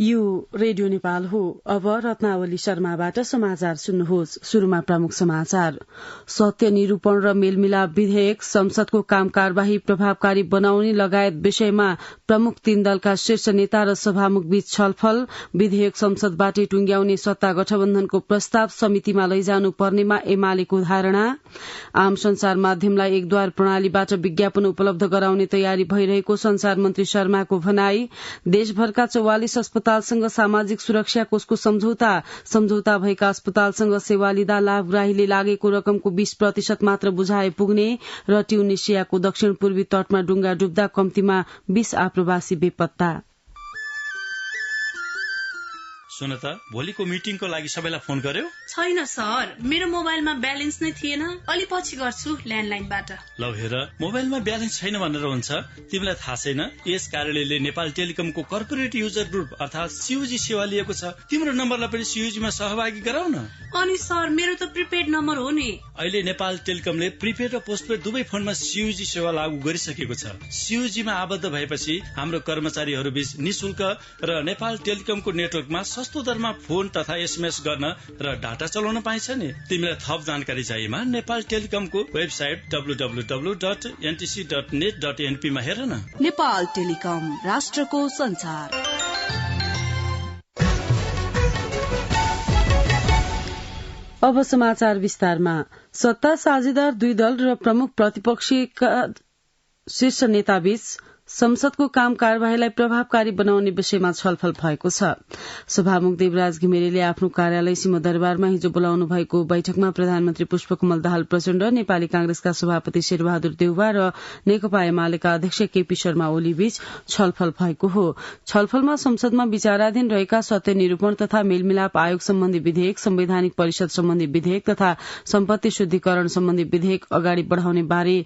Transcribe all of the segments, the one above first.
यो रेडियो नेपाल हो। अब रत्नावली शर्माबाट समाचार सुन्नुहोस्। शुरूमा प्रमुख समाचार। सत्य निरूपण र मेलमिलाप विधेयक, संसदको काम कार्यवाही प्रभावकारी बनाउने लगायत विषयमा प्रमुख तीन दलका शीर्ष नेता र सभामुख बीच छलफल। विधेयक संसदबाटै टुंग्याउने सत्ता गठबन्धनको प्रस्ताव समितिमा लैजानु पर्नेमा एमालेको धारणा। आम संचार माध्यमलाई एकद्वार प्रणालीबाट विज्ञापन उपलब्ध गराउने तयारी भइरहेको संचार मन्त्री शर्माको भनाई। देशभरका 44 अस्पतालसँग सामाजिक सुरक्षा कोषको सम्झौता भएका अस्पतालसँग सेवा लिँदा लाभग्राहीले लागेको रकमको 20% मात्र बुझाए पुग्ने। र ट्युनिसियाको दक्षिण पूर्वी तटमा डुंगा डुब्दा कम्तीमा 20 आप्रवासी बेपत्ता। सुन त, भोलिको मिटिङको लागि सबैलाई फोन गर्यो? छैन सर, मेरो मोबाइलमा ब्यालेन्स नै थिएन। अलि पछि गर्छु ल्यान्डलाइनबाट। ल हेर, मोबाइलमा ब्यालेन्स छैन भनेर हुन्छ? तिमीलाई थाहा छैन यस कार्यालयले नेपाल टेलिकमको कर्पोरेट युजर ग्रुप अर्थात सीयूजी सेवा लिएको छ। तिम्रो नम्बरलाई पनि सीयूजीमा सहभागी गराउ न। अनि सर, मेरो त प्रिपेड नम्बर हो नि। अहिले नेपाल टेलिकमले प्रिपेड र पोस्टपेड दुवै फोनमा सीयूजी सेवा लागू गरिसकेको छ। सीयूजीमा आबद्ध भएपछि हाम्रो कर्मचारीहरू बीच निशुल्क र नेपाल टेलिकमको नेटवर्कमा सस्तो दरमा फोन तथा एसएमएस गर्न र डाटा चलाउन पाइन्छ नि। तिमीलाई थप जानकारी चाहिएमा नेपाल टेलिकमको वेबसाइट www.ntc.net.np मा हेर न। नेपाल टेलिकम, राष्ट्रको संचार। अब समाचार विस्तारमा। सत्ता साझेदार दुई दल र प्रमुख प्रतिपक्षीका शीर्ष नेता बीच संसदको काम कार्यवाहीलाई प्रभावकारी बनाउने विषयमा छलफल भएको छ। सभामुख देवराज घिमिरेले आफ्नो कार्यालय सिंहदरबारमा हिजो बोलाउनु भएको बैठकमा प्रधानमन्त्री पुष्पकमल दाहाल प्रचण्ड, नेपाली कांग्रेसका सभापति शेरबहादुर देउवा र नेकपा एमालेका अध्यक्ष केपी शर्मा ओली बीच छलफल भएको हो। छलफलमा संसदमा विचाराधीन रहेका सत्य निरूपण तथा मेलमिलाप आयोग सम्बन्धी विधेयक, संवैधानिक परिषद सम्बन्धी विधेयक तथा सम्पत्ति शुद्धिकरण सम्बन्धी विधेयक अगाडि बढ़ाउने बारे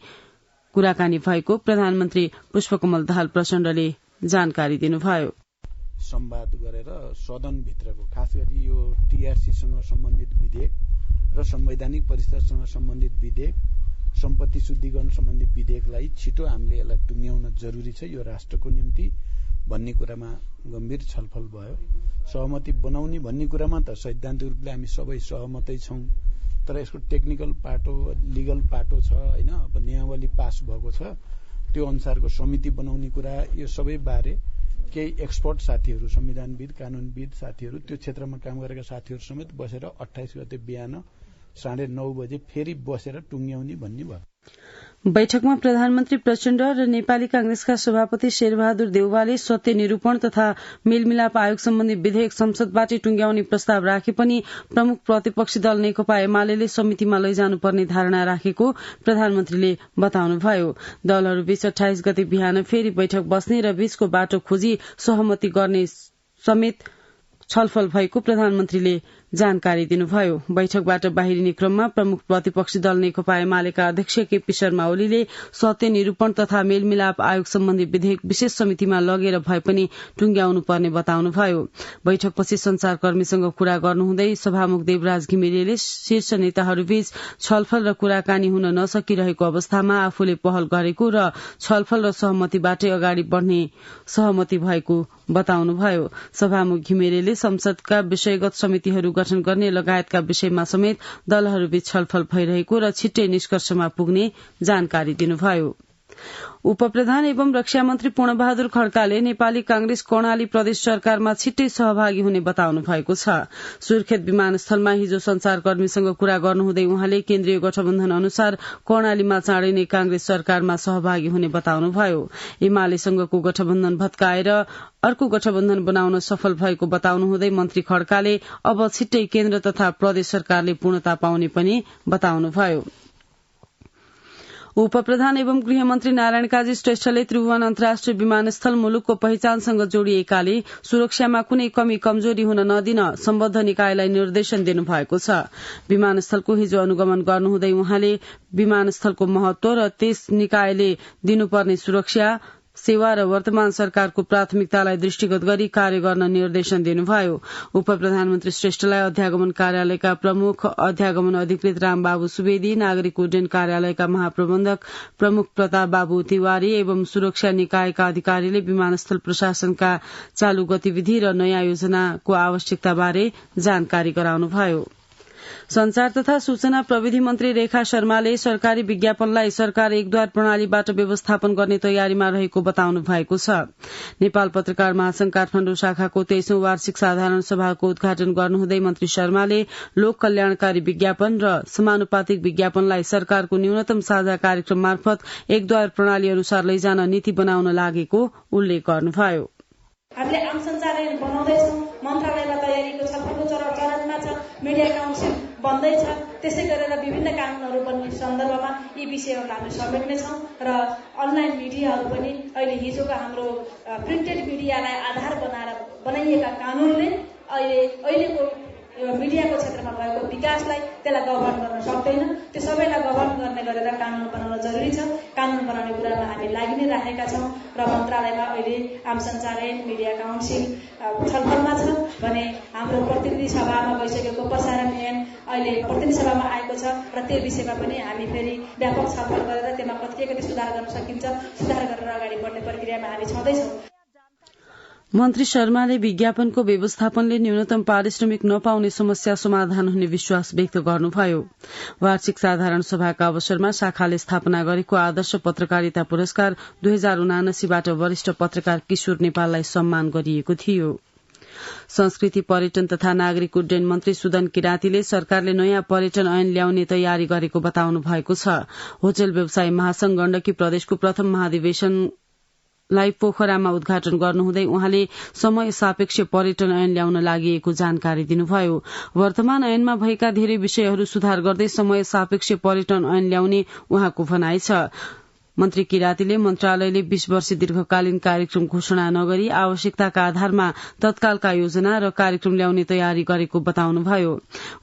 कुराकानी भएको प्रधानमन्त्री पुष्पकमल दाहाल प्रचण्डले जानकारी दिनुभयो। संवाद गरेर सदनभित्रको खास गरी यो टीआरसीसँग सम्बन्धित विधेयक र संवैधानिक परिषदसँग सम्बन्धित विधेयक, सम्पत्ति शुद्धिकरण सम्बन्धी विधेयकलाई छिटो हामीले यसलाई टुङ्ग्याउन जरुरी छ यो राष्ट्रको निम्ति भन्ने कुरामा गम्भीर छलफल भयो। सहमति बनाउने भन्ने कुरामा त सैद्धान्तिक रूपले हामी सबै सहमतै छौं, तर यसको टेक्निकल पाटो, लिगल पाटो छ हैन। अब नियमावली पास भएको छ, त्यो अनुसारको समिति बनाउने कुरा, यो सबै बारे केही एक्सपर्ट साथीहरू, संविधानविद, कानूनविद साथीहरू, त्यो क्षेत्रमा काम गरेका साथीहरू समेत बसेर 28 गते बिहान 9:30 बजे फेरि बसेर टुङ्ग्याउने भन्ने भयो। बैठकमा प्रधानमन्त्री प्रचण्ड र नेपाली कांग्रेसका सभापति शेरबहादुर देउवाले सत्य निरूपण तथा मेलमिलाप आयोग सम्बन्धी विधेयक संसदबाटै टुंग्याउने प्रस्ताव राखे पनि प्रमुख प्रतिपक्षी दल नेकपा एमाले समितिमा लैजानुपर्ने धारणा राखेको प्रधानमन्त्रीले बताउनुभयो। दलहरूबीच 28 गते बिहान फेरि बैठक बस्ने र बीचको बाटो खोजी सहमति गर्ने समेत छलफल भएको प्रधानमन्त्रीले जानकारी दिनुभयो। बैठकबाट बाहिरिने क्रममा प्रमुख प्रतिपक्षी दल नेकपा एमालेका अध्यक्ष केपी शर्मा ओलीले सत्य निरूपण तथा मेलमिलाप आयोग सम्बन्धी विधेयक विशेष समितिमा लगेर भए पनि टुंग्याउनु पर्ने बताउनुभयो। बैठकपछि संचारकर्मीसँग कुरा गर्नुहुँदै सभामुख देवराज घिमिरेले शीर्ष नेताहरूबीच छलफल र कुराकानी हुन नसकिरहेको अवस्थामा आफूले पहल गरेको र छलफल र सहमतिबाटै अगाडि बढ़ने सहमति भएको बताउनुभयो। सभामुख घिमिरेले संसदका विषयगत समितिहरू गठन गर्ने लगायतका विषयमा समेत दलहरूबीच छलफल भइरहेको र छिट्टै निष्कर्षमा पुग्ने जानकारी दिनुभयो। उपप्रधान एवं रक्षा मन्त्री पूर्णबहादुर खड्काले नेपाली कांग्रेस कर्णाली प्रदेश सरकारमा छिट्टै सहभागी हुने बताउनु भएको छ। सुर्खेत विमानस्थलमा हिजो संचारकर्मीसँग कुरा गर्नुहुँदै उहाँले केन्द्रीय गठबन्धन अनुसार कर्णालीमा चाँडै नै कांग्रेस सरकारमा सहभागी हुने बताउनुभयो। एमालेसँगको गठबन्धन भत्काएर अर्को गठबन्धन बनाउन सफल भएको बताउनुहुँदै मन्त्री खड्काले अब छिट्टै केन्द्र तथा प्रदेश सरकारले पूर्णता पाउने पनि बताउनुभयो। उपप्रधान एवं गृहमन्त्री नारायण काजी श्रेष्ठले त्रिभुवन अन्तर्राष्ट्रिय विमानस्थल मुलुकको पहिचानसँग जोडिएकाले सुरक्षामा कुनै कमी कमजोरी हुन नदिन सम्बद्ध निकायलाई निर्देशन दिनुभएको छ। विमानस्थलको हिजो अनुगमन गर्नुहुँदै उहाँले विमानस्थलको महत्व र त्यस निकायले दिनुपर्ने सुरक्षा सेवा र वर्तमान सरकारको प्राथमिकतालाई दृष्टिगत गरी कार्य गर्न निर्देशन दिनुभयो। उप प्रधानमन्त्री श्रेष्ठलाई अध्यागमन कार्यालयका प्रमुख अध्यागमन अधिकृत रामबाबु सुवेदी, नागरिक उड्डयन कार्यालयका महाप्रबन्धक प्रमुख प्रताप बाबु तिवारी एवं सुरक्षा निकायका अधिकारीले विमानस्थल प्रशासनका चालू गतिविधि र नयाँ योजनाको आवश्यकताबारे जानकारी गराउनुभयो। संचार तथा सूचना प्रविधि मन्त्री रेखा शर्माले सरकारी विज्ञापनलाई सरकार एकद्वार प्रणालीबाट व्यवस्थापन गर्ने तयारीमा रहेको बताउनु भएको छ। नेपाल पत्रकार महासंघ काठमाडौँ शाखाको 23औं वार्षिक साधारण सभाको उद्घाटन गर्नुहुँदै मन्त्री शर्माले लोक कल्याणकारी विज्ञापन र समानुपातिक विज्ञापनलाई सरकारको न्यूनतम साझा कार्यक्रम मार्फत एकद्वार प्रणाली अनुसार लैजान नीति बनाउन लागेको उल्लेख गर्नुभयो। हामीले आम संचार ऐन बनाउँदैछौँ, मन्त्रालयमा तयारीको छलफलको चरणमा छ, मिडिया काउन्सिल बन्दैछ। त्यसै गरेर विभिन्न कानूनहरू बन्ने सन्दर्भमा यी विषयहरूलाई हामी समेट्नेछौँ र अनलाइन मिडियाहरू पनि अहिले हिजोको हाम्रो प्रिन्टेड मिडियालाई आधार बनाएर बनाइएका कानूनले अहिलेको मिडियाको क्षेत्रमा भएको विकासलाई त्यसलाई गभर्न गर्न सक्दैन। त्यो सबैलाई गभर्न गर्ने गरेर कानून बनाउन जरुरी छ। कानून बनाउने कुरामा हामी लागि नै राखेका छौँ र मन्त्रालयमा अहिले आम संचार ऐन, मिडिया काउन्सिल छलफलमा छ भने हाम्रो प्रतिनिधि सभामा गइसकेको प्रसारण ऐन अहिले प्रतिनिधि सभामा आएको छ र त्यो विषयमा पनि हामी फेरि व्यापक छलफल गरेर त्यसमा कति सुधार गर्न सकिन्छ, सुधार गरेर अगाडि बढ्ने प्रक्रियामा हामी छँदैछौँ। मन्त्री शर्माले विज्ञापनको व्यवस्थापनले न्यूनतम पारिश्रमिक नपाउने समस्या समाधान हुने विश्वास व्यक्त गर्नुभयो। वार्षिक साधारण सभाका अवसरमा शाखाले स्थापना गरेको आदर्श पत्रकारिता पुरस्कार 2079बाट वरिष्ठ पत्रकार किशोर नेपाललाई सम्मान गरिएको थियो। संस्कृति, पर्यटन तथा नागरिक उड्डयन मन्त्री सुदन किरातीले सरकारले नयाँ पर्यटन ऐन ल्याउने तयारी गरेको बताउनु भएको छ। होटल व्यवसाय महासंघ गण्डकी प्रदेशको प्रथम महाधिवेशन लाई पोखरामा उद्घाटन गर्नुहुँदै उहाँले समय सापेक्ष पर्यटन ऐन ल्याउन लागि जानकारी दिनुभयो। वर्तमान ऐनमा भएका धेरै विषयहरू सुधार गर्दै समय सापेक्ष पर्यटन ऐन ल्याउने उहाँको भनाइ छ। मन्त्री किरातीले मन्त्रालयले 20 वर्ष दीर्घकालीन कार्यक्रम घोषणा नगरी आवश्यकताका आधारमा तत्कालका योजना र कार्यक्रम ल्याउने तयारी गरेको बताउनुभयो।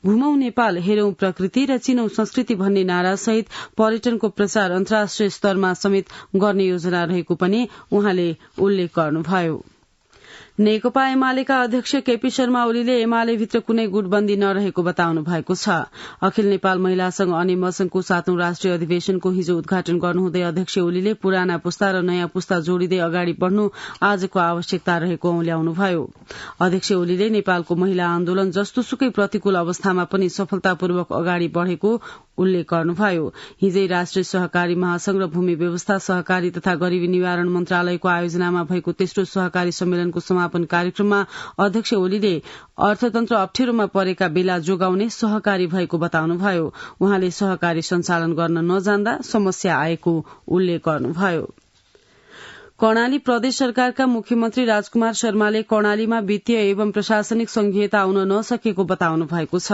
घुमौं नेपाल, हेरौं प्रकृति र चिनौं संस्कृति भन्ने नारासहित पर्यटनको प्रचार अन्तर्राष्ट्रिय स्तरमा समेत गर्ने योजना रहेको पनि उहाँले उल्लेख गर्नुभयो। नेकपा एमालेका अध्यक्ष केपी शर्मा ओलीले एमालेभित्र कुनै गुटबन्दी नरहेको बताउनु भएको छ। अखिल नेपाल महिला संघ अनि मसंघको 7औं राष्ट्रिय अधिवेशनको हिजो उद्घाटन गर्नुहुँदै अध्यक्ष ओलीले पुराना पुस्ता र नयाँ पुस्ता जोडिँदै अगाडि बढ्नु आजको आवश्यकता रहेको औल्याउनुभयो। अध्यक्ष ओलीले नेपालको महिला आन्दोलन जस्तोसुकै प्रतिकूल अवस्थामा पनि सफलतापूर्वक अगाडि बढ़ेको उल्लेख गर्नुभयो। हिजै राष्ट्रिय सहकारी महासंघ र भूमि व्यवस्था, सहकारी तथा गरीबी निवारण मन्त्रालयको आयोजनामा भएको तेस्रो सहकारी सम्मेलनको समापन कार्यक्रममा अध्यक्ष ओलीले अर्थतन्त्र अप्ठ्यारोमा परेका बेला जोगाउने सहकारी भएको बताउनुभयो। उहाँले सहकारी सञ्चालन गर्न नजान्दा समस्या आएको उल्लेख गर्नुभयो। कर्णाली प्रदेश सरकारका मुख्यमन्त्री राजकुमार शर्माले कर्णालीमा वित्तीय एवं प्रशासनिक संघीयता आउन नसकेको बताउनु भएको छ।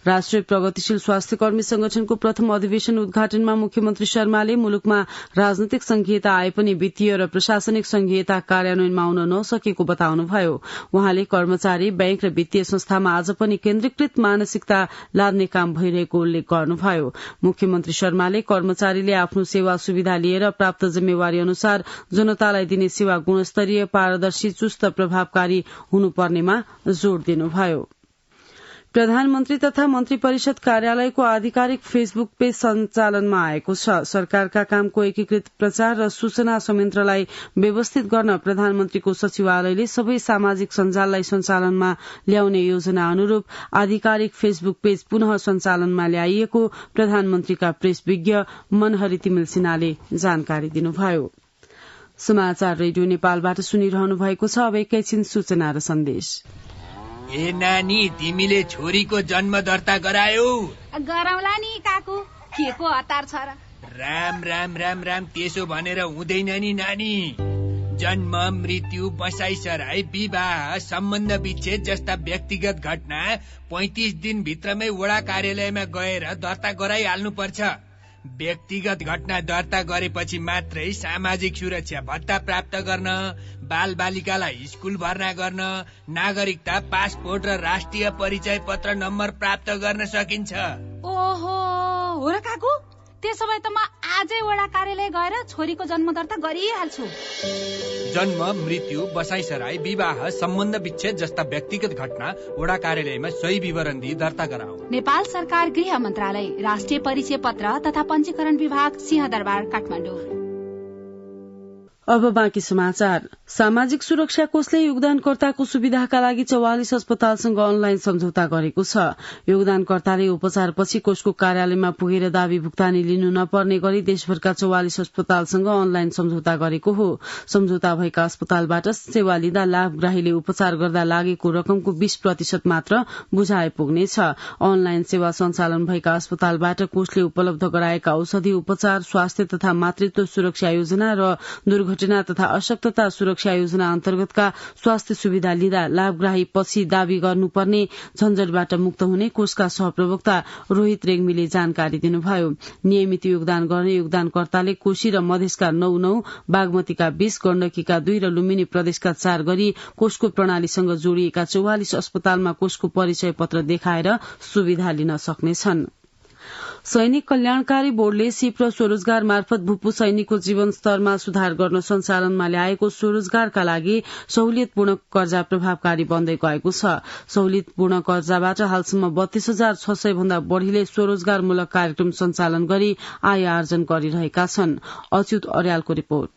राष्ट्रिय प्रगतिशील स्वास्थ्य कर्मी संगठनको प्रथम अधिवेशन उद्घाटनमा मुख्यमन्त्री शर्माले मुलुकमा राजनैतिक संघीयता आए पनि वित्तीय र प्रशासनिक संघीयता कार्यान्वयनमा आउन नसकेको बताउनुभयो। उहाँले कर्मचारी, बैंक र वित्तीय संस्थामा आज पनि केन्द्रीकृत मानसिकता लाद्ने काम भइरहेको उल्लेख गर्नुभयो। मुख्यमन्त्री शर्माले कर्मचारीले आफ्नो सेवा सुविधा लिएर प्राप्त जिम्मेवारी अनुसार जनतालाई दिने सेवा गुणस्तरीय, पारदर्शी, चुस्त, प्रभावकारी हुनुपर्नेमा जोड़ दिनुभयो। प्रधानमन्त्री तथा मन्त्री परिषद कार्यालयको आधिकारिक फेसबुक पेज सञ्चालनमा आएको छ। सरकारका कामको एकीकृत प्रचार र सूचना संयन्त्रलाई व्यवस्थित गर्न प्रधानमन्त्रीको सचिवालयले सबै सामाजिक सञ्जाललाई सञ्चालनमा ल्याउने योजना अनुरूप आधिकारिक फेसबुक पेज पुनः सञ्चालनमा ल्याइएको प्रधानमन्त्रीका प्रेस विज्ञ मनहरी तिमिल सिन्हाले जानकारी दिनुभयो। समाचार रेडियो नेपालबाट सुनिरहनु भएको छ। अब एकैछिन सूचना र सन्देश। ए नानी, तिमीले छोरीको जन्म दर्ता गरायौ? गराउला नि काकु, के को हतार छ र? राम राम राम राम, त्यसो भनेर हुँदैन नि नानी। जन्म, मृत्यु, बसाई सराई, विवाह, सम्बन्ध विच्छेद जस्ता व्यक्तिगत घटना 35 दिन भित्रमै वडा कार्यालयमा गएर दर्ता गराइहाल्नु पर्छ। व्यक्तिगत घटना दर्ता गरेपछि मात्रै सामाजिक सुरक्षा भत्ता प्राप्त गर्न, बाल बालिकालाई स्कुल भर्ना गर्न, नागरिकता, पासपोर्ट र राष्ट्रिय परिचय पत्र नम्बर प्राप्त गर्न सकिन्छ। ओहो, हो र काकु, त्यसो भए त म आजै वडा कार्यालय गएर छोरीको जन्म दर्ता गरिहाल्छु। जन्म, मृत्यु, बसाइसराई, विवाह, सम्बन्ध विच्छेद जस्ता व्यक्तिगत घटना वडा कार्यालयमा सही विवरण दिई दर्ता गराऊ। नेपाल सरकार गृह मन्त्रालय, राष्ट्रिय परिचय पत्र तथा पञ्जीकरण विभाग, सिंहदरबार, काठमाडौँ। अब बाँकी समाचार। सामाजिक सुरक्षा कोषले योगदानकर्ताको सुविधाका लागि 44 अस्पतालसँग अनलाइन सम्झौता गरेको छ। योगदानकर्ताले उपचारपछि कोषको कार्यालयमा पुगेर दावी भुक्तानी लिनु नपर्ने गरी देशभरका 44 अस्पतालसँग अनलाइन सम्झौता गरेको हो। सम्झौता भएका अस्पतालबाट सेवा लिँदा लाभग्राहीले उपचार गर्दा लागेको रकमको 20% मात्र बुझाए पुग्नेछ। अनलाइन सेवा सञ्चालन भएका अस्पतालबाट कोषले उपलब्ध गराएका औषधि, उपचार, स्वास्थ्य तथा मातृत्व सुरक्षा योजना र दुर्घटना तथा अशक्तता सुरक्षा योजना अन्तर्गतका स्वास्थ्य सुविधा लिँदा लाभग्राही पछि दावी गर्नुपर्ने झन्झटबाट मुक्त हुने कोषका सहप्रवक्ता रोहित रेग्मीले जानकारी दिनुभयो। नियमित योगदान गर्ने योगदानकर्ताले कोशी र मधेसका 9, बागमतीका 20, गण्डकीका 2 र लुम्बिनी प्रदेशका 4 गरी कोषको प्रणालीसँग जोडिएका 44 अस्पतालमा कोषको परिचय पत्र देखाएर सुविधा लिन सक्नेछन्। सैनिक कल्याणकारी बोर्डले सिप र स्वरोजगार मार्फत भूपू सैनिकको जीवन स्तरमा सुधार गर्न सञ्चालनमा ल्याएको स्वरोजगारका लागि सहुलियतपूर्ण कर्जा प्रभावकारी बन्दै गएको छ। सहुलियतपूर्ण कर्जाबाट हालसम्म 32,600 भन्दा बढ़ीले स्वरोजगारमूलक कार्यक्रम सञ्चालन गरी आय आर्जन गरिरहेका छन्। अच्युत अर्यालको रिपोर्ट।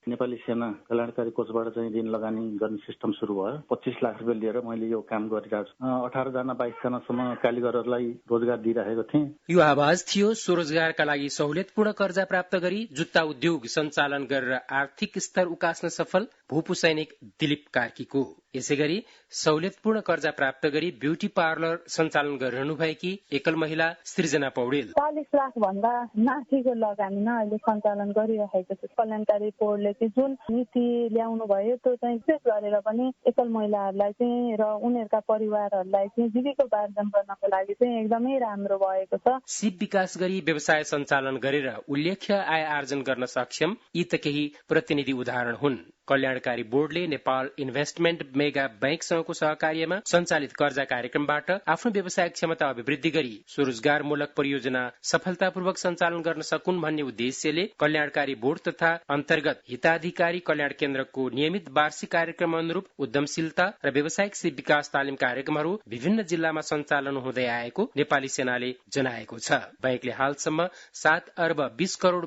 नेपाली सेना कल्याणकारी कोषबाट चाहिँ ऋण लगानी गर्ने सिस्टम सुरु भयो। 25 लाख रुपियाँ लिएर मैले यो काम गरिरहेको छु। 18 जना 22 जनासम्म कालीगरहरूलाई रोजगार दिइरहेको थिएँ। यो आवाज थियो स्वरोजगारका लागि सहुलियतपूर्ण कर्जा प्राप्त गरी जुत्ता उद्योग सञ्चालन गरेर आर्थिक स्तर उकास्न सफल भूपू सैनिक दिलीप कार्कीको। यसैगरी सहुलियतपूर्ण कर्जा प्राप्त गरी ब्युटी पार्लर सञ्चालन गरिरहनु भएकी एकल महिला सृजना पौडेल। 40 लाख भन्दा माथिको लगानीमा अहिले सञ्चालन गरिरहेको छु। कल्याणकारी बोर्डले चाहिँ जुन नीति ल्याउनु भयो त्यो चाहिँ विशेष गरेर पनि एकल महिलाहरूलाई चाहिँ र उनीहरूका परिवारहरूलाई चाहिँ जीविकोपार्जन गर्नको लागि चाहिँ एकदमै राम्रो भएको छ। सिप विकास गरी व्यवसाय सञ्चालन गरेर उल्लेख्य आय आर्जन गर्न सक्षम यी त केही प्रतिनिधि उदाहरण हुन्। कल्याणकारी बोर्डले नेपाल इन्भेस्टमेन्ट मेगा बैंकसँगको सहकार्यमा सञ्चालित कर्जा कार्यक्रमबाट आफ्नो व्यवसायिक क्षमता अभिवृद्धि गरी स्वरोजगारमूलक परियोजना सफलतापूर्वक सञ्चालन गर्न सकुन् भन्ने उद्देश्यले कल्याणकारी बोर्ड तथा अन्तर्गत हिताधिकारी कल्याण केन्द्रको नियमित वार्षिक कार्यक्रम अनुरूप उद्यमशीलता र व्यावसायिक सिप विकास तालिम कार्यक्रमहरू विभिन्न जिल्लामा सञ्चालन हुँदै आएको नेपाली सेनाले जनाएको छ। बैंकले हालसम्म 7 अर्ब 20 करोड़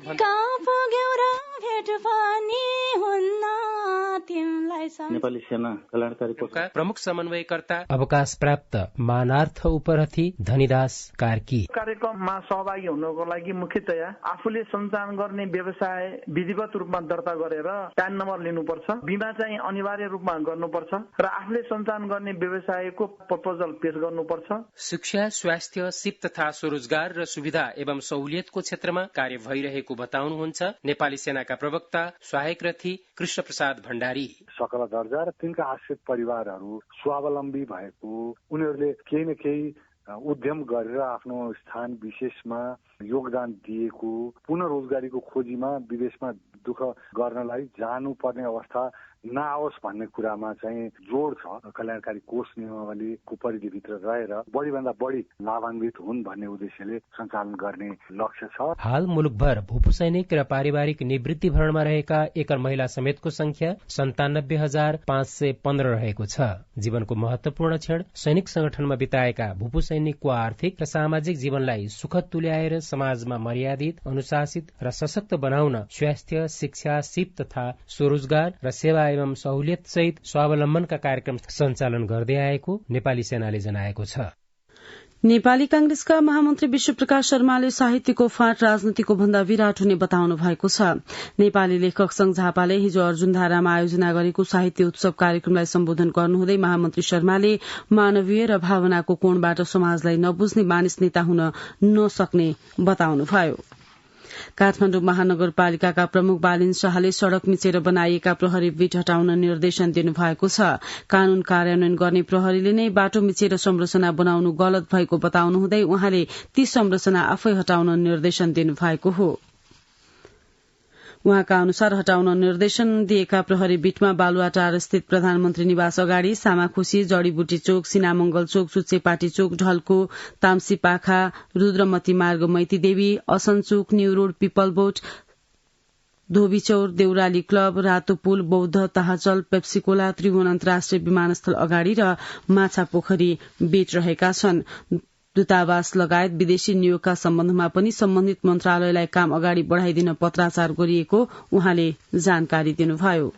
नेपाली सेना कल्याणकारी कोषका प्रमुख समन्वयकर्ता अवकाश प्राप्त मानार्थ उपरथी धनीदास कार्की। कार्यक्रममा सहभागी हुनको लागि मुख्यतया आफूले सञ्चालन गर्ने व्यवसाय विधिवत रूपमा दर्ता गरेर प्यान नम्बर लिनुपर्छ। बिमा चाहिँ अनिवार्य रूपमा गर्नुपर्छ र आफूले सञ्चालन गर्ने व्यवसायको प्रपोजल पेश गर्नुपर्छ। शिक्षा, स्वास्थ्य, सिप तथा स्वरोजगार र सुविधा एवं सहुलियतको क्षेत्रमा कार्य भइरहेको बताउनुहुन्छ नेपाली सेनाका प्रवक्ता सहायक रथी कृष्ण प्रसाद भण्डारी। सकल दर्जा र तिनका आश्रित परिवारहरू स्वावलम्बी भएको, उनीहरूले केही न केही उद्यम गरेर आफ्नो स्थान विशेषमा योगदान दिएको, पुनः रोजगारीको खोजीमा विदेशमा दुःख गर्नलाई जानुपर्ने अवस्था नआओस् भन्ने कुरामा चाहिँ जोड छ। कल्याणकारी कोष नियमावलीको परिधिभित्र रहेर बढीभन्दा बढी लाभान्वित हुन् भन्ने उद्देश्यले सञ्चालन गर्ने लक्ष्य छ। हाल मुलुकभर भूपू सैनिक र पारिवारिक निवृत्ति भरणमा रहेका एकल महिला समेतको संख्या 97,515 रहेको छ। जीवनको महत्वपूर्ण क्षण सैनिक संगठनमा बिताएका भूपू सैनिकको आर्थिक र सामाजिक जीवनलाई सुखद तुल्याएर समाजमा मर्यादित, अनुशासित र सशक्त बनाउन स्वास्थ्य, शिक्षा, सिप तथा स्वरोजगार र सेवा एवं सहुलियत सहित स्वावलम्बनका कार्यक्रम सञ्चालन गर्दै आएको नेपाली सेनाले जनाएको छ। नेपाली कांग्रेसका महामन्त्री विश्वप्रकाश शर्माले साहित्यको फाँट राजनीतिको भन्दा विराट हुने बताउनु भएको छ। नेपाली लेखक संघ झापाले हिजो अर्जुनधारामा आयोजना गरेको साहित्य उत्सव कार्यक्रमलाई सम्बोधन गर्नुहुँदै महामन्त्री शर्माले मानवीय र भावनाको कोणबाट समाजलाई नबुझ्ने मानिस नेता हुन नसक्ने बताउनुभयो। काठमाडौँ महानगरपालिकाका प्रमुख बालिन शाहले सड़क मिचेर बनाइएका प्रहरी बिट हटाउन निर्देशन दिनुभएको छ। कानून कार्यान्वयन गर्ने प्रहरीले नै बाटो मिचेर संरचना बनाउनु गलत भएको बताउनुहुँदै उहाँले ती संरचना आफै हटाउन निर्देशन दिनुभएको हो। उहाँका अनुसार हटाउन निर्देशन दिएका प्रहरी बीटमा बालुवाटार स्थित प्रधानमन्त्री निवास अगाडि सामाखुशी, जड़ीबुटी चोक, सिनामंगल चोक, चुच्चेपाटी चोक, ढल्को, तामसी पाखा, रुद्रमती मार्ग, मैती देवी, असनचोक, न्यू रोड, पिपलबोट, धोबीचौर, देउराली क्लब, रातो पुल, बौद्ध ताहाचल, पेप्सिकोला, त्रिभुवन अन्तर्राष्ट्रिय विमानस्थल अगाडि र माछा पोखरी बीट रहेका छन्। दूतावास लगायत विदेशी नियोगका सम्बन्धमा पनि सम्बन्धित मन्त्रालयलाई काम अगाडि बढ़ाइदिन पत्राचार गरिएको उहाँले जानकारी दिनुभयो।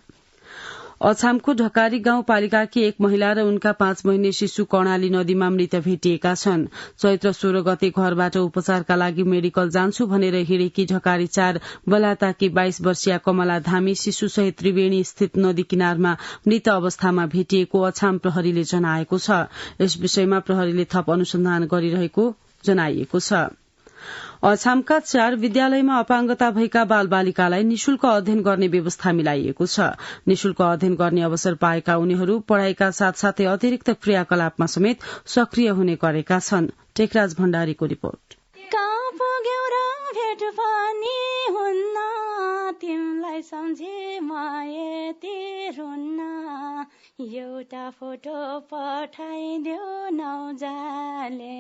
अछामको ढकारी गाउँपालिकाकी एक महिला र उनका 5 महिने शिशु कर्णाली नदीमा मृत भेटिएका छन्। चैत्र 16 गते घरबाट उपचारका लागि मेडिकल जान्छु भनेर हिँडेकी ढकारी 4 बलाताकी 22 वर्षीय कमला धामी शिशुसहित त्रिवेणी स्थित नदी किनारमा मृत अवस्थामा भेटिएको अछाम प्रहरीले जनाएको छ। यस विषयमा प्रहरीले थप अनुसन्धान गरिरहेको जनाइएको छ। अछामका 4 विद्यालयमा अपाङ्गता भएका बालबालिकालाई निशुल्क अध्ययन गर्ने व्यवस्था मिलाइएको छ। निशुल्क अध्ययन गर्ने अवसर पाएका उनीहरू पढ़ाइका साथसाथै अतिरिक्त क्रियाकलापमा समेत सक्रिय हुने गरेका छन्। टेकराज भण्डारीको रिपोर्ट। तिमलाई सम्झे मायती रुन्न एउटा फोटो पठाइदेऊ नौजाले।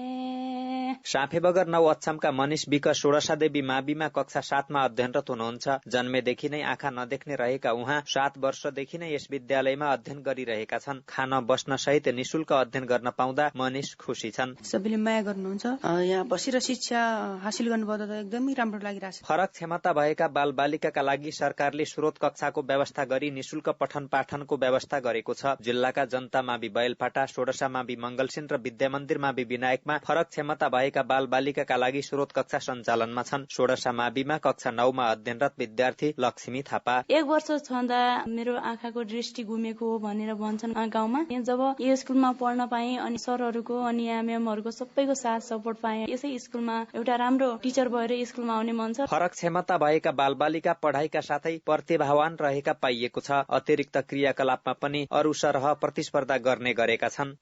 साँफेबगर 9 अछामका मनिष विक षोडशादेवी माविमा कक्षा 7 मा अध्ययनरत हुनुहुन्छ। जन्मेदेखि नै आँखा नदेख्ने रहेका उहाँ 7 वर्षदेखि नै यस विद्यालयमा अध्ययन गरिरहेका छन्। खान बस्न सहित निशुल्क अध्ययन गर्न पाउँदा मनिष खुशी छन्। सबैले माया गर्नुहुन्छ, यहाँ बसेर शिक्षा हासिल गर्नुभयो त एकदमै राम्रो लागिरहेछ। फरक क्षमता भएका बालबालिकाका लागि सरकारले स्रोत कक्षाको व्यवस्था गरी निशुल्क पठन पाठनको व्यवस्था गरेको छ। जिल्लाका जनता मावि बैलफाटा, षोडशा मावि मंगलसिन र विद्या मन्दिर मावि विनायकमा फरक क्षमता भएका बालबालिकाका लागि स्रोत कक्षा सञ्चालनमा छन्। षोडशा माविमा कक्षा 9 मा अध्ययनरत विद्यार्थी लक्ष्मी थापा 1 वर्ष छँदा मेरो आँखाको दृष्टि गुमेको हो भनेर भन्छन् गाउँमा। जब यो स्कुलमा पढ्न पाएँ अनि सरहरूको अनि यहाँ म्यामहरूको सबैको साथ सपोर्ट पाएँ। यसै स्कुलमा एउटा राम्रो टिचर भएर स्कुलमा आउने मन छ। फरक क्षमता भएका बालबालिका पढाइका साथै प्रतिभावान रहेका पाइएको छ। अतिरिक्त क्रियाकलापमा पनि अरू सरह प्रतिस्पर्धा गर्ने गरेका छन्।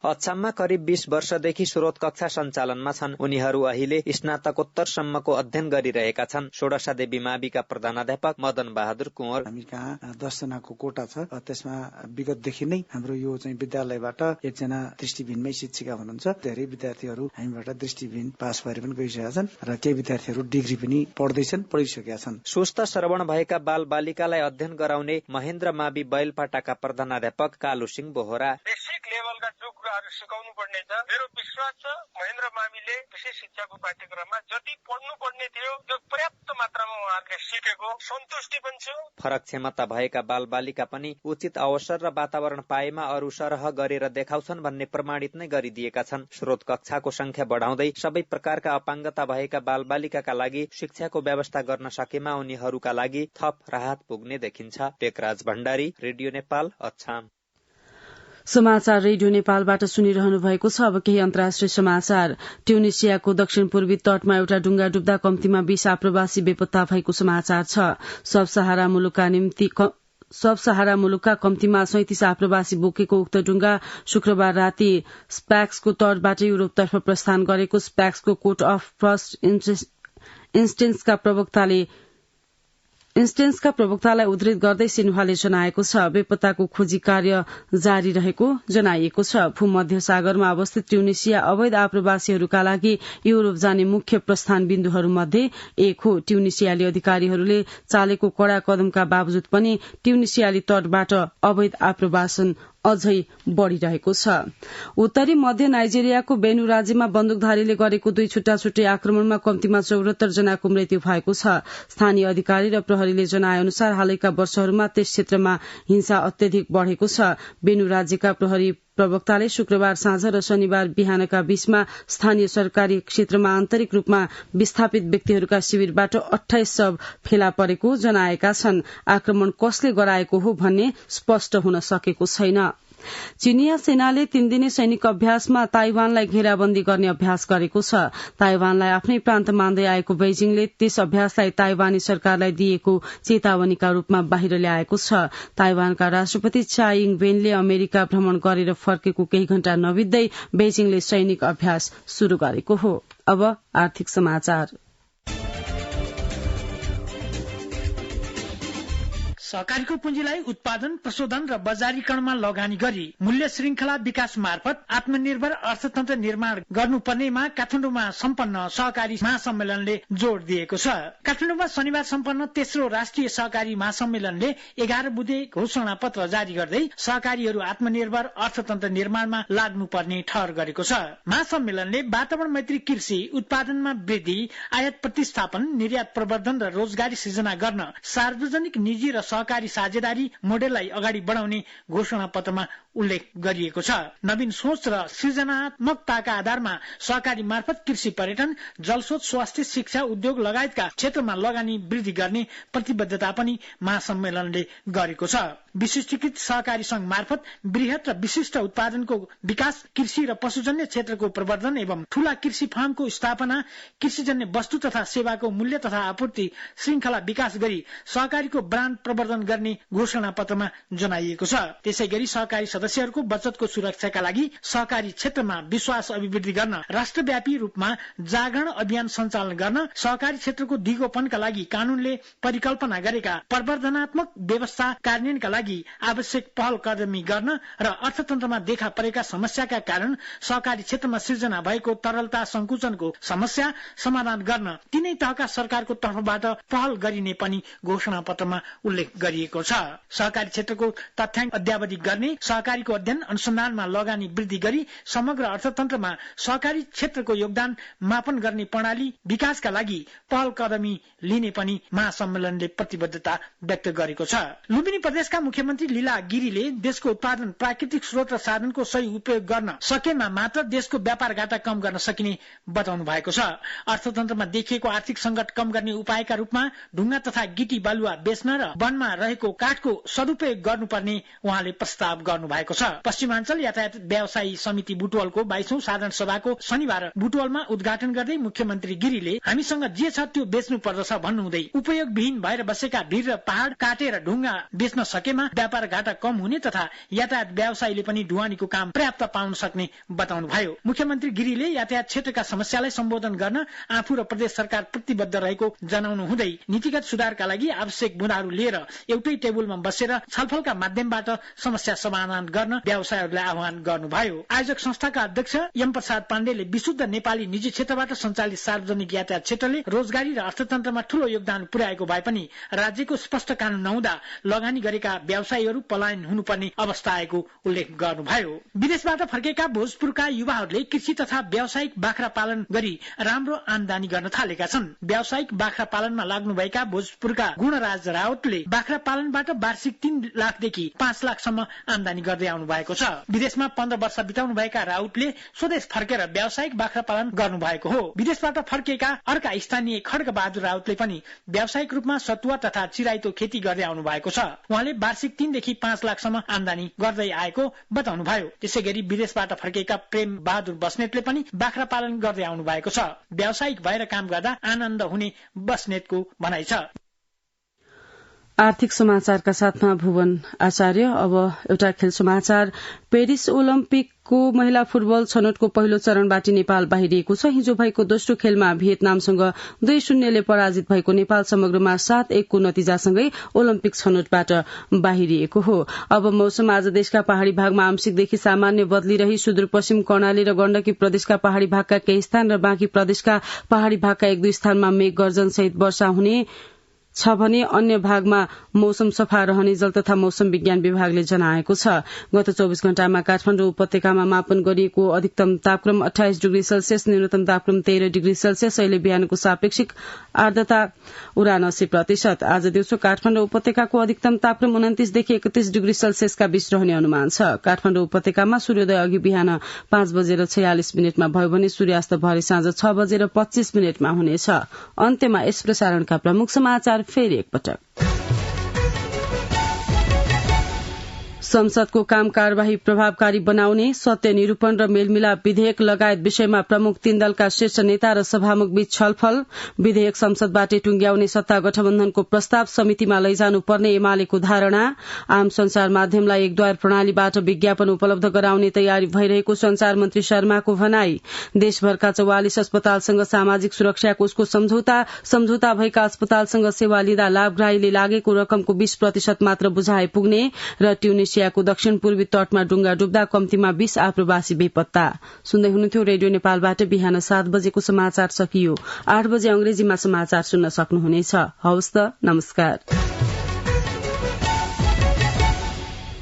अछाममा करिब 20 वर्षदेखि स्रोत कक्षा सञ्चालनमा छन्। उनीहरू अहिले स्नातकोत्तरसम्मको अध्ययन गरिरहेका छन्। षोडशादेवी माविका प्रधानाध्यापक मदन बहादुर कुँवर, हामी कहाँ 10 जनाको कोटा छ। त्यसमा विगतदेखि नै हाम्रो यो चाहिँ विद्यालयबाट 1 जना दृष्टिहीनमै शिक्षिका हुनुहुन्छ। धेरै विद्यार्थीहरू हामीबाट दृष्टिहीन पास भएर पनि गइसकेका छन् र केही विद्यार्थीहरू डिग्री पनि पढ्दैछन्, पढिसकेका छन्। सुस्त श्रवण भएका बालबालिकालाई अध्ययन गराउने महेन्द्र मावि बैलपाटाका प्रधानाध्यापक कालु सिंह बोहरा, बेसिक लेभलका जो कुराहरू सिकाउनु पर्ने छ। मेरो विश्वास छ महेन्द्र माविले विशेष शिक्षाको पाठ्यक्रममा जति पढ्नु पर्ने थियो त्यो पर्याप्त मात्रामा उहाँहरूले सिकेको सन्तुष्टि पनि छु। फरक क्षमता भएका बालबालिका पनि उचित अवसर र वातावरण पाएमा अरू सरह गरेर देखाउँछन् भन्ने प्रमाणित नै गरिदिएका छन्। स्रोत कक्षाको संख्या बढाउँदै सबै प्रकारका अपाङ्गता भएका बालबालिकाका लागि शिक्षाको व्यवस्था गर्न सकेमा उनीहरूका लागि थप राहत पुग्ने देखिन्छ। टेकराज भण्डारी, रेडियो नेपाल, अछाम। समाचार रेडियो नेपालबाट सुनिरहनु भएको छ। अब केही अन्तर्राष्ट्रिय समाचार। ट्युनिसियाको दक्षिण पूर्वी तटमा एउटा डुङ्गा डुब्दा कम्तीमा 20 आप्रवासी बेपत्ता भएको समाचार छ। सब सहारा मुलुकका कम्तीमा 37 आप्रवासी बोकेको उक्त डुङ्गा शुक्रबार राति स्प्याक्सको तटबाट युरोपतर्फ प्रस्थान गरेको स्प्याक्सको कोर्ट अफ फर्स्ट इन्स्टेन्सका प्रवक्तालाई उद्धृत गर्दै सिन्हाले जनाएको छ। बेपत्ताको खोजी कार्य जारी रहेको जनाइएको छ। भूमध्य सागरमा अवस्थित ट्युनिसिया अवैध आप्रवासीहरूका लागि युरोप जाने मुख्य प्रस्थान बिन्दुहरूमध्ये एक हो। ट्युनिसियाली अधिकारीहरूले चालेको कड़ा कदमका बावजुद पनि ट्युनिसियाली तटबाट अवैध आप्रवासन अझै बढ़िरहेको छ। उत्तरी मध्य नाइजेरियाको बेनु राज्यमा बन्दुकधारीले गरेको 2 छुट्टा-छुट्टै आक्रमणमा कम्तीमा 74 जनाको मृत्यु भएको छ। स्थानीय अधिकारी र प्रहरीले जनाए अनुसार हालैका वर्षहरूमा त्यस क्षेत्रमा हिंसा अत्यधिक बढ़ेको छ। बेनु राज्यका प्रहरी प्रवक्ताले शुक्रबार साँझ र शनिबार बिहानका बीचमा स्थानीय सरकारी क्षेत्रमा आन्तरिक रूपमा विस्थापित व्यक्तिहरूका शिविरबाट 28 शव फेला परेको जनाएका छन्। आक्रमण कसले गराएको हो भन्ने स्पष्ट हुन सकेको छैन। चीनिया सेनाले 3 दिने सैनिक अभ्यासमा ताइवानलाई घेराबन्दी गर्ने अभ्यास गरेको छ। ताइवानलाई आफ्नै प्रान्त मान्दै आएको बेइजिङले त्यस अभ्यासलाई ताइवानी सरकारलाई दिएको चेतावनीका रूपमा बाहिर ल्याएको छ। ताइवानका राष्ट्रपति चाइ इङ वेनले अमेरिका भ्रमण गरेर फर्केको केही घण्टा नबित्दै बेइजिङले सैनिक अभ्यास शुरू गरेको हो। अब आर्थिक समाचार। सहकारीको पुँजीलाई उत्पादन, प्रशोधन र बजारीकरणमा लगानी गरी मूल्य श्रृंखला विकास मार्फत आत्मनिर्भर अर्थतन्त्र निर्माण गर्नुपर्नेमा काठमाडौँमा सम्पन्न सहकारी महासम्मेलनले जोड़ दिएको छ। काठमाडौँमा शनिबार सम्पन्न तेस्रो राष्ट्रिय सहकारी महासम्मेलनले 11 बुँदे घोषणा पत्र जारी गर्दै सहकारीहरू आत्मनिर्भर अर्थतन्त्र निर्माणमा लाग्नुपर्ने ठहर गरेको छ। महासम्मेलनले वातावरण मैत्री कृषि उत्पादनमा वृद्धि, आयात प्रतिस्थापन, निर्यात प्रवर्धन र रोजगारी सृजना गर्न सार्वजनिक, निजी र सहकारी साझेदारी मोडेललाई अगाडि बढाउने घोषणा पत्रमा उल्लेख गरिएको छ। नवीन सोच र सृजनात्मकताका आधारमा सहकारी मार्फत कृषि, पर्यटन, जलस्रोत, स्वास्थ्य, शिक्षा, उद्योग लगायतका क्षेत्रमा लगानी वृद्धि गर्ने प्रतिबद्धता पनि महासम्मेलनले गरेको छ। विशिष्टीकृत सहकारी संघ मार्फत वृहत र विशिष्ट उत्पादनको विकास, कृषि र पशुजन्य क्षेत्रको प्रवर्धन एवं ठूला कृषि फार्मको स्थापना, कृषिजन्य वस्तु तथा सेवाको मूल्य तथा आपूर्ति श्रृंखला विकास गरी सहकारीको ब्रान्ड प्रवर्धन गर्ने घोषणा पत्रमा जनाइएको छ। त्यसै गरी सहकारी सदस्यहरूको बचतको सुरक्षाका लागि सहकारी क्षेत्रमा विश्वास अभिवृद्धि गर्न राष्ट्रव्यापी रूपमा जागरण अभियान सञ्चालन गर्न, सहकारी क्षेत्रको दिगोपनका लागि कानूनले परिकल्पना गरेका प्रवर्धनात्मक व्यवस्था कार्यान्वयनका लागि आवश्यक पहल कदमी गर्न र अर्थतन्त्रमा देखा परेका समस्याका कारण सहकारी क्षेत्रमा सृजना भएको तरलता संकुचनको समस्या समाधान गर्न तीनै तहका सरकारको तर्फबाट पहल गरिने पनि घोषणा पत्रमा उल्लेख गरिएको छ। सहकारी क्षेत्रको तथ्याङ्क अद्यावधि गर्ने, सहकारीको अध्ययन अनुसन्धानमा लगानी वृद्धि गरी समग्र अर्थतन्त्रमा सहकारी क्षेत्रको योगदान मापन गर्ने प्रणाली विकासका लागि पहल कदमी लिने पनि महासम्मेलनले प्रतिबद्धता व्यक्त गरेको छ। लुम्बिनी प्रदेशका मुख्यमन्त्री लीला गिरीले देशको उत्पादन, प्राकृतिक स्रोत र साधनको सही उपयोग गर्न सकेमा मात्र देशको व्यापार घाटा कम गर्न सकिने बताउनु भएको छ। अर्थतन्त्रमा देखिएको आर्थिक संकट कम गर्ने उपायका रूपमा ढुङ्गा तथा गिटी बालुवा बेच्न र वनमा रहेको काठको सदुपयोग गर्नुपर्ने उहाँले प्रस्ताव गर्नु भएको छ। पश्चिमाञ्चल यातायात व्यवसायी समिति बुटवलको 22औं साधारण सभाको शनिबार बुटवलमा उद्घाटन गर्दै मुख्यमन्त्री गिरीले हामीसँग जे छ त्यो बेच्नु पर्दछ भन्नुहुँदै उपयोगविहीन भएर बसेका भिर र पहाड़ काटेर ढुङ्गा बेच्न सकेमा व्यापार घाटा कम हुने तथा यातायात व्यवसायीले पनि ढुवानीको काम पर्याप्त पाउन सक्ने बताउनु भयो। मुख्यमन्त्री गिरीले यातायात क्षेत्रका समस्यालाई सम्बोधन गर्न आफू र प्रदेश सरकार प्रतिबद्ध रहेको जनाउनु हुँदै नीतिगत सुधारका लागि आवश्यक बुँदाहरू लिएर एउटै टेबुलमा बसेर छलफलका माध्यमबाट समस्या समाधान गर्न व्यवसायीहरूलाई आह्वान गर्नुभयो। आयोजक संस्थाका अध्यक्ष एम प्रसाद पाण्डेले विशुद्ध नेपाली निजी क्षेत्रबाट सञ्चालित सार्वजनिक यातायात क्षेत्रले रोजगारी र अर्थतन्त्रमा ठूलो योगदान पुर्याएको भए पनि राज्यको स्पष्ट कानून नहुँदा लगानी गरेका व्यवसायीहरू पलायन हुनुपर्ने अवस्था आएको उल्लेख गर्नुभयो। विदेशबाट फर्केका भोजपुरका युवाहरूले कृषि तथा व्यावसायिक बाख्रा पालन गरी राम्रो आमदानी गर्न थालेका छन्। व्यावसायिक बाख्रा पालनमा लाग्नुभएका भोजपुरका गुणराज राउतले बाख्रा पालनबाट वार्षिक 3 लाखदेखि 5 लाखसम्म आमदानी गर्दै आउनु भएको छ। विदेशमा 15 वर्ष बिताउनु भएका राउतले स्वदेश फर्केर व्यावसायिक बाख्रा पालन गर्नु भएको हो। विदेशबाट फर्केका अर्का स्थानीय खड्ग बहादुर राउतले पनि व्यावसायिक रूपमा सतुवा तथा चिराइतो खेती गर्दै आउनु भएको छ। उहाँले वार्षिक 3 देखि 5 लाखसम्म आमदानी गर्दै आएको बताउनु भयो। त्यसैगरी विदेशबाट फर्केका प्रेम बहादुर बस्नेतले पनि बाख्रा पालन गर्दै आउनु भएको छ। व्यावसायिक भएर काम गर्दा आनन्द हुने बस्नेतको भनाइ छ। आर्थिक समाचारका साथमा भुवन आचार्य। अब एउटा खेल समाचार। पेरिस ओलम्पिकको महिला फुटबल छनौटको पहिलो चरणबाट नेपाल बाहिरिएको छ। हिजो भएको दोस्रो खेलमा भियतनामसँग 2-0ले पराजित भएको नेपाल समग्रमा 7-1 को नतिजासँगै ओलम्पिक छनौटबाट बाहिरिएको हो। अब मौसम। आज देशका पहाड़ी भागमा आंशिकदेखि सामान्य बदलिरही सुदूरपश्चिम कर्णाली र गण्डकी प्रदेशका पहाड़ी भागका केही स्थान र बाँकी प्रदेशका पहाड़ी भागका 1-2 स्थानमा मेघ गर्जन सहित वर्षा हुने छ भने अन्य भागमा मौसम सफा रहने जल तथा मौसम विज्ञान विभागले जनाएको छ। गत 24 घण्टामा काठमाडौँ उपत्यकामा मापन गरिएको अधिकतम तापक्रम 28 डिग्री सेल्सियस, न्यूनतम तापक्रम 13 डिग्री सेल्सियस। अहिले बिहानको सापेक्षिक आर्द्रता 79%। आज दिउँसो काठमाडौँ उपत्यकाको अधिकतम तापक्रम 29 देखि 31 डिग्री सेल्सियसका बीच रहने अनुमान छ। काठमाडौँ उपत्यकामा सूर्योदय अघि बिहान 5:46 भयो भने सूर्यास्त भरे साँझ 6:25 हुनेछ। अन्त्यमा यस प्रसारणका प्रमुख समाचार फेरि एकपटक। संसदको काम कार्यवाही प्रभावकारी बनाउने, सत्य निरूपण र मेलमिलाप विधेयक लगायत विषयमा प्रमुख 3 दलका शीर्ष नेता र सभामुख बीच छलफल। विधेयक संसदबाट टुंग्याउने सत्ता गठबन्धनको प्रस्ताव समितिमा लैजानुपर्ने एमालेको धारणा। आम संचार माध्यमलाई एकद्वार प्रणालीबाट विज्ञापन उपलब्ध गराउने तयारी भइरहेको संचार मन्त्री शर्माको भनाई। देशभरका 44 अस्पतालसँग सामाजिक सुरक्षा कोषको सम्झौता भएका अस्पतालसँग सेवा लिँदा लाभग्राहीले लागेको रकमको 20% मात्र बुझाए पुग्ने र ट्युनिसियाको दक्षिण पूर्वी तटमा डुङ्गा डुब्दा कम्तीमा 20 आप्रवासी बेपत्ता। सुन्दै हुनुहुन्थ्यो रेडियो नेपालबाट बिहान 7 बजेको समाचार सकियो। 8 बजे अंग्रेजीमा समाचार सुन्न सक्नुहुनेछ। हवस् त, नमस्कार।